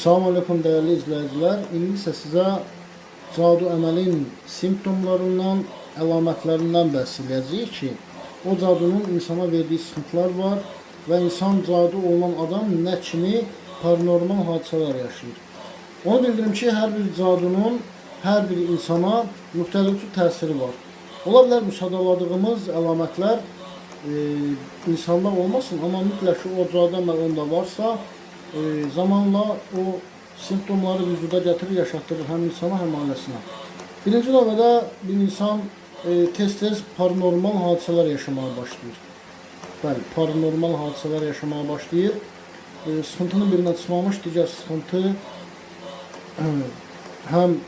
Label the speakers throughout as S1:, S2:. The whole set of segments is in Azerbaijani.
S1: Salam aleyküm değerli izleyiciler. İndi isə sizə cadu əməlin simptomlarından, əlamətlərindən bəhs edəcəyik ki, o cadunun insana verdiyi sıxıntılar var və insan cadu olan adam nə kimi paranormal hadisələr yaşayır. Onu bildirim ki, hər bir cadunun hər bir insana müxtəlif təsiri var. Ola bilər bu sadaladığımız əlamətlər insanda olmasın, amma mütləq o cadu əməl onda varsa, zamanla o simptomları vücuda getirir, yaşatdırır həm insana, həm ailəsinə. Birinci növbədə bir insan tez-tez paranormal hadisələr yaşamaya başlayır. Bəli, paranormal hadisələr yaşamaya başlayır. Sıxıntının birindən çıxmamış, digər sıxıntı həm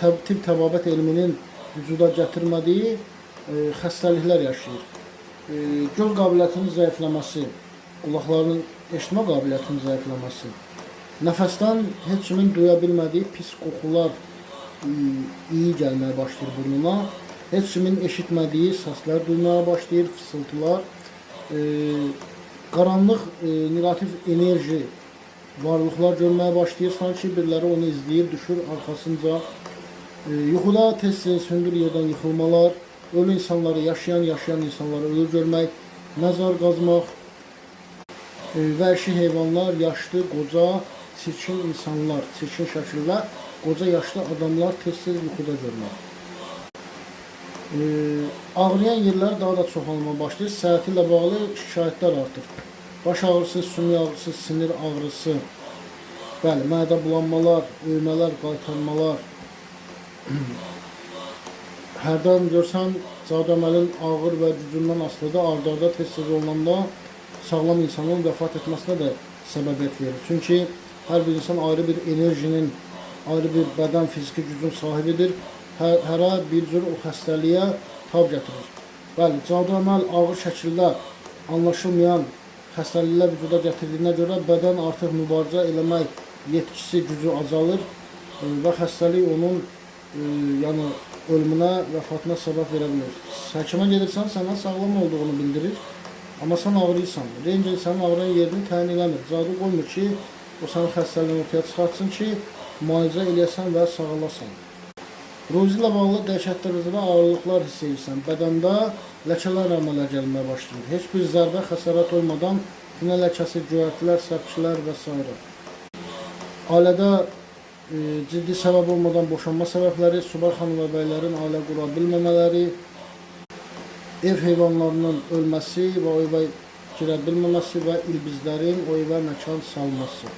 S1: tibb təbabət elminin vücuda gətirmədiyi xəstəliklər yaşayır. Göz qabiliyyətinin zəifləməsi, qulaqlarının eşitmə qabiliyyətinin zəifləməsi, nəfəsdən heç kimin duya bilmədiyi pis qoxular iyi gəlməyə başlayır burnuna, heç kimin eşitmədiyi səslər duymaya başlayır, fısıltılar, qaranlıq negativ enerji varlıqlar görməyə başlayır, sanki biriləri onu izləyir, düşür arxasınca. Yuxuda tez-tez hündür yerdən yıxılmalar, ölü insanları, yaşayan insanları ölür görmək, məzar qazmaq, vəhşi heyvanlar, yaşlı, qoca, çirkin insanlar, çirkin şəkildə qoca, yaşlı adamlar tez-tez yuxuda görmək. Ağrıyan yerlər daha da çoxalmaya başlayır, səhhəti ilə bağlı şikayətlər artır. Baş ağrısı, sümük ağrısı, sinir ağrısı, bəli, mədə bulanmalar, öymələr, qaytarmalar. Hərdən görsən, cadu əməlin ağır və gücündən asılıda, arda-arda tez-tez olunanda sağlam insanın vəfat etməsinə də səbəbiyyət verir. Çünki hər bir insan ayrı bir enerjinin, ayrı bir bədən, fiziki gücün sahibidir. Hərə bir cür o xəstəliyə tab gətirir. Bəli, cadu əməl ağır şəkildə anlaşılmayan xəstəliklər vücuda gətirdiyinə görə bədən artıq mübarizə eləmək yetkisi, gücü azalır və xəstəlik onun ölümünə, vəfatına səbəb verə bilir. Həkimə gedirsən, sənə sağlam olduğunu bildirir. Amma sən ağrıyırsan. Rentgen sənin ağrıyan yerini təyin eləmir. Cadu qoymur ki, o sənin xəstəliyini ortaya çıxartsın ki, müalicə eləyəsən və sağalasan. Ruzi ilə bağlı dəhşətli dərəcədə ağırlıqlar hiss edirsən. Bədəndə ləkələr əmələ gəlməyə başlayır. Heç bir zərbə, xəsarət olmadan finə ləkəsi, göyərtilər, səpkilər və s. Ailədə ciddi səbəb olmadan boşanma səbəbləri, subay xanım və bəylərin ailə qura bilməmələri, ev heyvanlarının ölməsi və o evə girə bilməməsi və ilbizlərin o evə məkan salması.